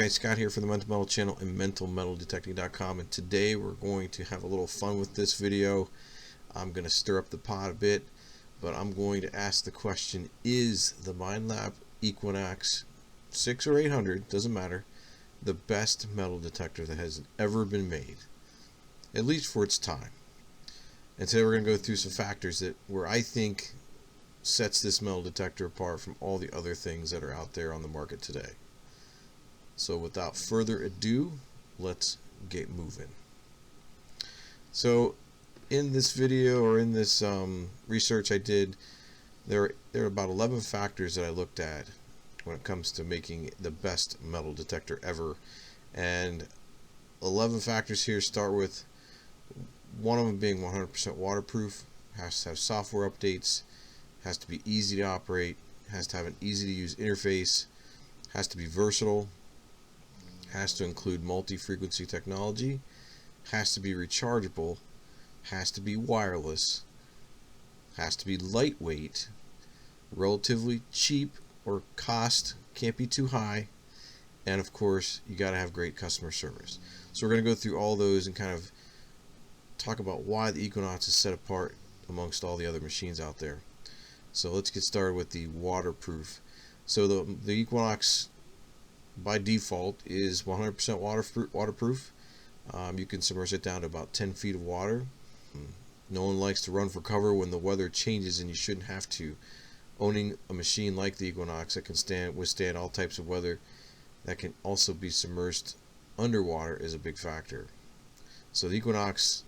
guys, Scott here for the Mental Metal channel and mentalmetaldetecting.com, and today we're going to have a little fun with this video. I'm going to stir up the pot a bit, but I'm going to ask the question, is the Minelab Equinox 6 or 800, doesn't matter, the best metal detector that has ever been made, at least for its time? And today we're going to go through some factors that where I think sets this metal detector apart from all the other things that are out there on the market today. So without further ado, let's get moving. So in this video, or in this research I did, there are about 11 factors that I looked at when it comes to making the best metal detector ever. And 11 factors here start with one of them being 100% waterproof, has to have software updates, has to be easy to operate, has to have an easy to use interface, has to be versatile, has to include multi-frequency technology, has to be rechargeable, has to be wireless, has to be lightweight, relatively cheap, or cost can't be too high, and of course you got to have great customer service. So we're going to go through all those and kind of talk about why the Equinox is set apart amongst all the other machines out there. So let's get started with the waterproof. So the Equinox by default is 100% waterproof. You can submerge it down to about 10 feet of water. No one likes to run for cover when the weather changes, and you shouldn't have to. Owning a machine like the Equinox that can withstand all types of weather, that can also be submerged underwater, is a big factor. So the Equinox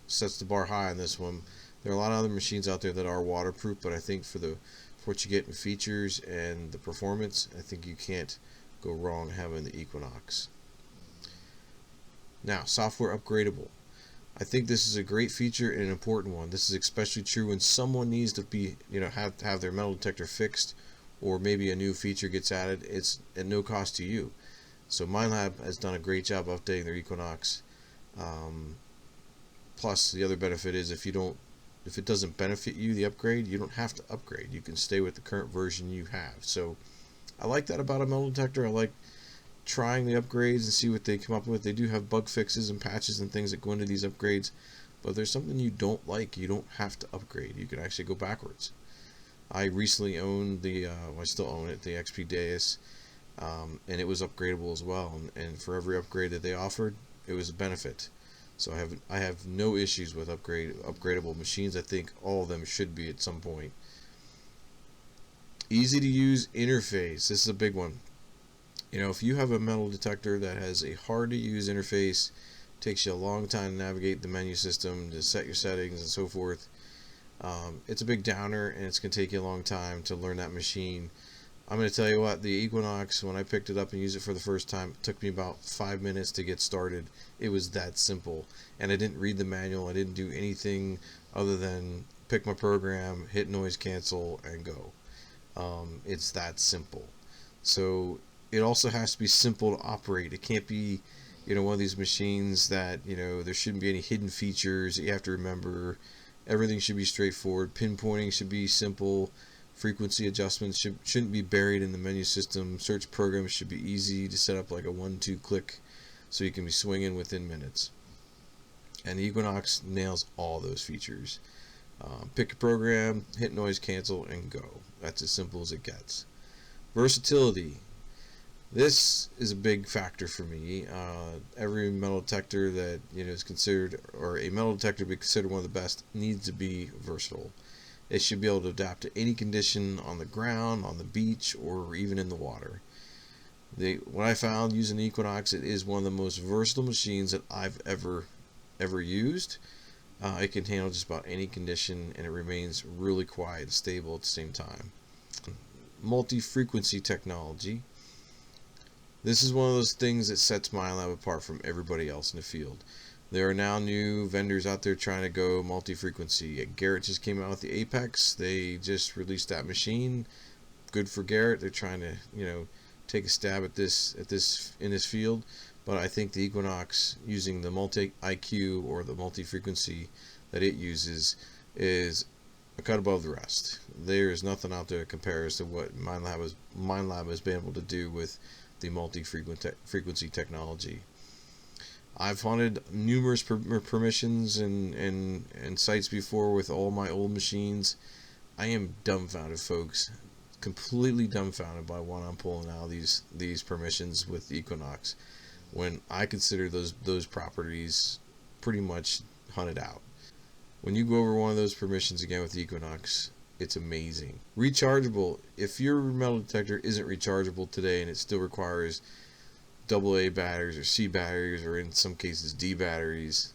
sets the bar high on this one. There are a lot of other machines out there that are waterproof, but I think for what you get in features and the performance, I think you can't go wrong having the Equinox. Now, software upgradable. I think this is a great feature and an important one. This is especially true when someone needs to be, have their metal detector fixed, or maybe a new feature gets added. It's at no cost to you. So Minelab has done a great job updating their Equinox. Plus, the other benefit is if it doesn't benefit you, the upgrade, you don't have to upgrade. You can stay with the current version you have. So I like that about a metal detector. I like trying the upgrades and see what they come up with. They do have bug fixes and patches and things that go into these upgrades, but if there's something you don't like, you don't have to upgrade. You can actually go backwards. I recently owned I still own it, the XP Deus, and it was upgradable as well. And for every upgrade that they offered, it was a benefit. So I have no issues with upgradable machines. I think all of them should be at some point. Easy to use interface. This is a big one. If you have a metal detector that has a hard to use interface, takes you a long time to navigate the menu system, to set your settings and so forth, it's a big downer, and it's going to take you a long time to learn that machine. I'm going to tell you what, the Equinox, when I picked it up and used it for the first time, it took me about 5 minutes to get started. It was that simple, and I didn't read the manual. I didn't do anything other than pick my program, hit noise cancel, and go. It's that simple. So it also has to be simple to operate. It can't be, one of these machines that, there shouldn't be any hidden features that you have to remember. Everything should be straightforward. Pinpointing should be simple. Frequency adjustments shouldn't be buried in the menu system. Search programs should be easy to set up, like a 1-2 click, so you can be swinging within minutes. And the Equinox nails all those features. Pick a program, hit noise cancel, and go. That's as simple as it gets. Versatility. This is a big factor for me. Every metal detector that is considered, or a metal detector to be considered one of the best, needs to be versatile. It should be able to adapt to any condition on the ground, on the beach, or even in the water. What I found using the Equinox, it is one of the most versatile machines that I've ever used. It can handle just about any condition, and it remains really quiet and stable at the same time. Multi-frequency technology. This is one of those things that sets Minelab apart from everybody else in the field. There are now new vendors out there trying to go multi-frequency. Garrett just came out with the Apex. They just released that machine. Good for Garrett. They're trying to, take a stab at this in this field. But I think the Equinox, using the multi-IQ or the multi-frequency that it uses, is a cut above the rest. There is nothing out there that compares to what Minelab has been able to do with the multi-frequency technology. I've haunted numerous permissions and sites before with all my old machines. I am dumbfounded, folks, completely dumbfounded by what I'm pulling out of these permissions with Equinox, when I consider those properties pretty much hunted out. When you go over one of those permissions again with Equinox, it's amazing. Rechargeable. If your metal detector isn't rechargeable today and it still requires AA batteries or C batteries, or in some cases D batteries,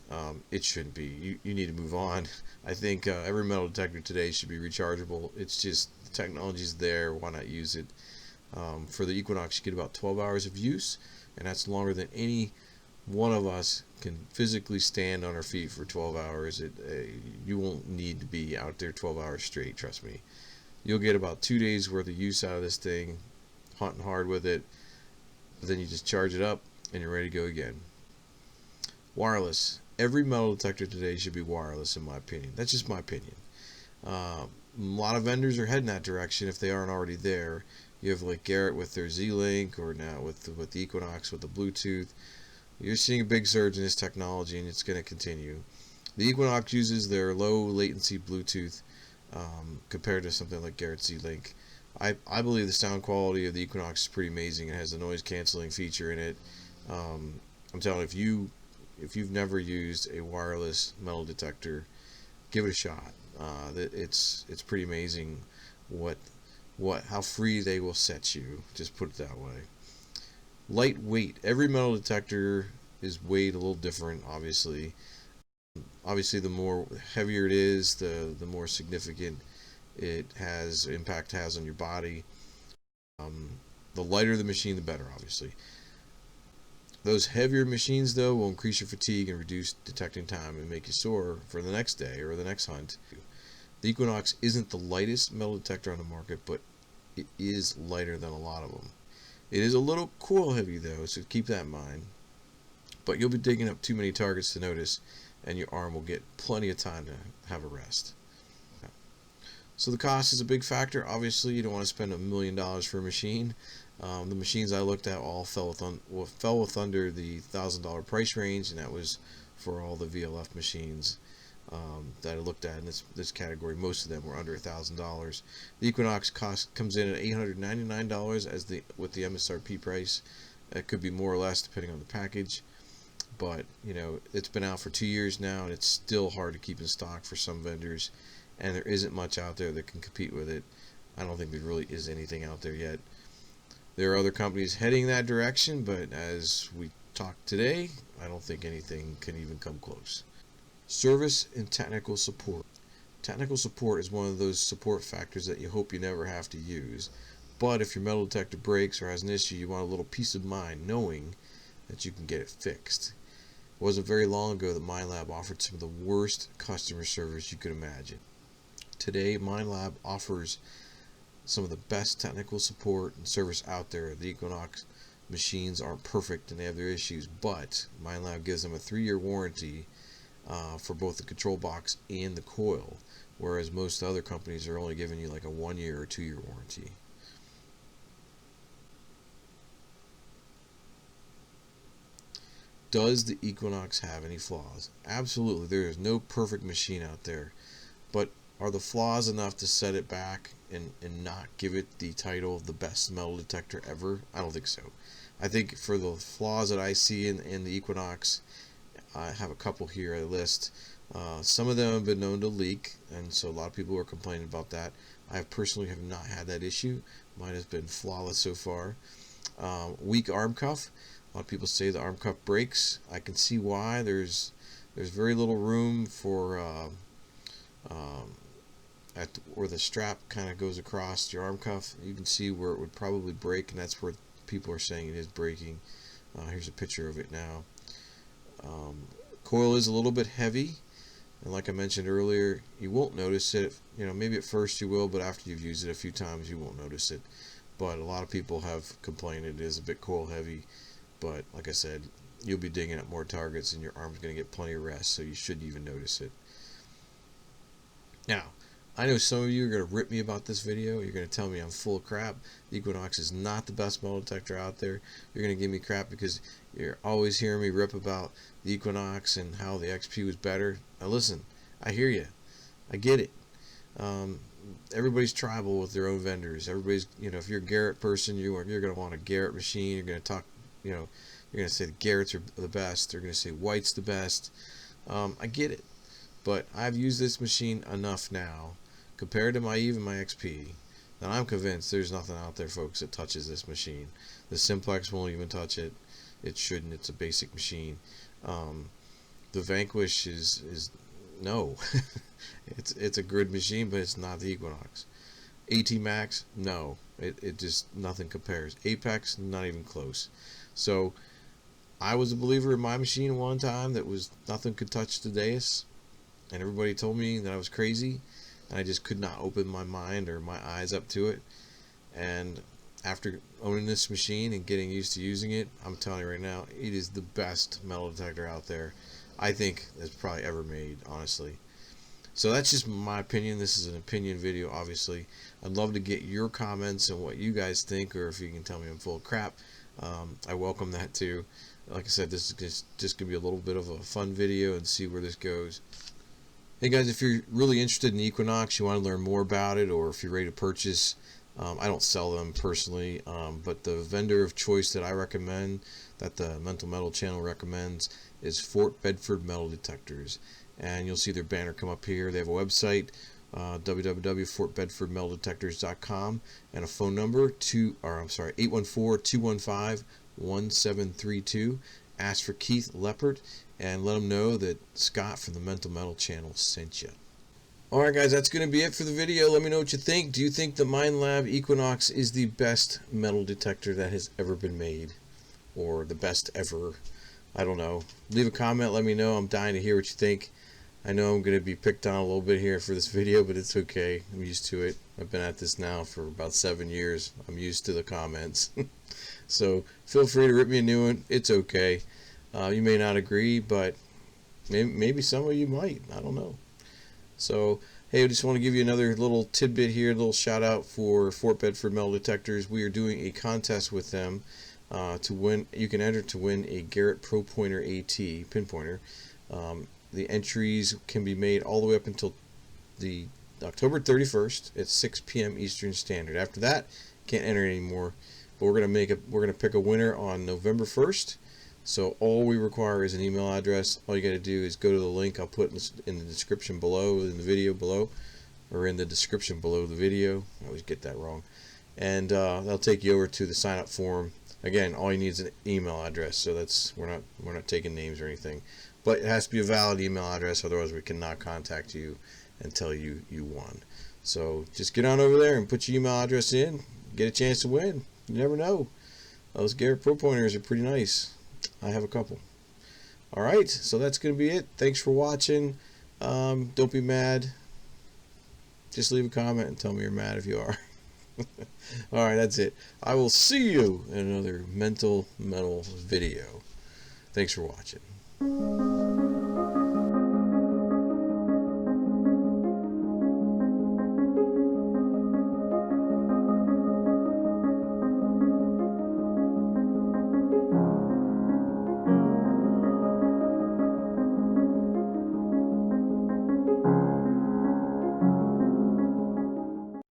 it shouldn't be. You need to move on. I think every metal detector today should be rechargeable. It's just the technology's there. Why not use it? For the Equinox, you get about 12 hours of use, and that's longer than any one of us can physically stand on our feet for 12 hours. You won't need to be out there 12 hours straight, trust me. You'll get about 2 days worth of use out of this thing, hunting hard with it, but then you just charge it up and you're ready to go again. Wireless. Every metal detector today should be wireless, in my opinion. That's just my opinion. A lot of vendors are heading that direction if they aren't already there. You have like Garrett with their Z-Link, or now with the Equinox with the Bluetooth. You're seeing a big surge in this technology, and it's going to continue. The Equinox uses their low latency Bluetooth compared to something like Garrett Z-Link. I believe the sound quality of the Equinox is pretty amazing. It has a noise canceling feature in it. I'm telling you, if you've never used a wireless metal detector, give it a shot. It's pretty amazing how free they will set you. Just put it that way. Lightweight. Every metal detector is weighed a little different, obviously. Obviously, the more heavier it is, the more significant impact has on your body. The lighter the machine, the better, obviously. Those heavier machines, though, will increase your fatigue and reduce detecting time and make you sore for the next day or the next hunt. The Equinox isn't the lightest metal detector on the market, but it is lighter than a lot of them. It is a little coil heavy, though, so keep that in mind. But you'll be digging up too many targets to notice, and your arm will get plenty of time to have a rest. So the cost is a big factor. Obviously, you don't want to spend $1 million for a machine. The machines I looked at all fell with under the $1,000 price range, and that was for all the VLF machines that I looked at in this category. Most of them were under $1,000. The Equinox cost comes in at $899 with the MSRP price. It could be more or less depending on the package, but it's been out for 2 years now, and it's still hard to keep in stock for some vendors, and there isn't much out there that can compete with it. I don't think there really is anything out there yet. There are other companies heading that direction, but as we talk today, I don't think anything can even come close. Service and technical support. Technical support is one of those support factors that you hope you never have to use. But if your metal detector breaks or has an issue, you want a little peace of mind knowing that you can get it fixed. It wasn't very long ago that MindLab offered some of the worst customer service you could imagine. Today, MindLab offers some of the best technical support and service out there. The Equinox machines aren't perfect and they have their issues, but MindLab gives them a 3-year warranty for both the control box and the coil, whereas most other companies are only giving you like a 1-year or 2-year warranty. Does the Equinox have any flaws? Absolutely. There is no perfect machine out there, but are the flaws enough to set it back and not give it the title of the best metal detector ever? I don't think so. I think for the flaws that I see in the Equinox, I have a couple here I list. Some of them have been known to leak, and so a lot of people are complaining about that. I personally have not had that issue. Mine has been flawless so far. Weak arm cuff. A lot of people say the arm cuff breaks. I can see why. There's very little room for where the strap kind of goes across your arm cuff. You can see where it would probably break, and that's where people are saying it is breaking. Here's a picture of it now. Coil is a little bit heavy, and like I mentioned earlier, you won't notice it. Maybe at first you will, but after you've used it a few times, you won't notice it. But a lot of people have complained it is a bit coil heavy. But like I said, you'll be digging at more targets, and your arm's going to get plenty of rest, so you shouldn't even notice it. Now, I know some of you are going to rip me about this video. You're going to tell me I'm full of crap. The Equinox is not the best metal detector out there. You're going to give me crap because you're always hearing me rip about the Equinox and how the XP was better. Now listen, I hear you. I get it. Everybody's tribal with their own vendors. Everybody's, if you're a Garrett person, you're going to want a Garrett machine. You're going to talk, you're going to say the Garretts are the best. They're going to say White's the best. I get it. But I've used this machine enough now, compared to even my XP, that I'm convinced there's nothing out there, folks, that touches this machine. The Simplex won't even touch it. It shouldn't. It's a basic machine. The Vanquish is no. It's a good machine, but it's not the Equinox. AT Max, no. It just, nothing compares. Apex, not even close. So I was a believer in my machine one time that was nothing could touch the Deus, and everybody told me that I was crazy, and I just could not open my mind or my eyes up to it. And after owning this machine and getting used to using it, I'm telling you right now, it is the best metal detector out there, I think, that's probably ever made, honestly. So that's just my opinion. This is an opinion video, obviously. I'd love to get your comments and what you guys think, or if you can tell me I'm full of crap. I welcome that too. Like I said, this is just going to be a little bit of a fun video and see where this goes. Hey guys, if you're really interested in Equinox, you want to learn more about it, or if you're ready to purchase, I don't sell them personally, but the vendor of choice that I recommend, that the Mental Metal channel recommends, is Fort Bedford Metal Detectors. And you'll see their banner come up here. They have a website, www.fortbedfordmeldetectors.com, and a phone number 814-215-1732. Ask for Keith Leopard and let them know that Scott from the Mental Metal channel sent you. Alright guys, that's going to be it for the video. Let me know what you think. Do you think the Minelab Equinox is the best metal detector that has ever been made? Or the best ever? I don't know. Leave a comment, let me know. I'm dying to hear what you think. I know I'm going to be picked on a little bit here for this video, but it's okay. I'm used to it. I've been at this now for about 7 years. I'm used to the comments. So feel free to rip me a new one. It's okay. You may not agree, but maybe some of you might. I don't know. So, hey, I just want to give you another little tidbit here, a little shout out for Fort Bedford Metal Detectors. We are doing a contest with them to win. You can enter to win a Garrett Pro Pointer AT pinpointer. The entries can be made all the way up until the October 31st at 6 p.m. Eastern Standard. After that, can't enter anymore. But we're gonna pick a winner on November 1st. So all we require is an email address. All you got to do is go to the link I'll put in the description below, in the video below, or in the description below the video. I always get that wrong. And that'll take you over to the sign up form. Again, all you need is an email address. So that's we're not taking names or anything, but it has to be a valid email address. Otherwise, we cannot contact you and tell you you won. So just get on over there and put your email address in. Get a chance to win. You never know. Those Garrett Pro Pointers are pretty nice. I have a couple. Alright, so that's going to be it. Thanks for watching. Don't be mad. Just leave a comment and tell me you're mad if you are. Alright, that's it. I will see you in another Mental Metal video. Thanks for watching.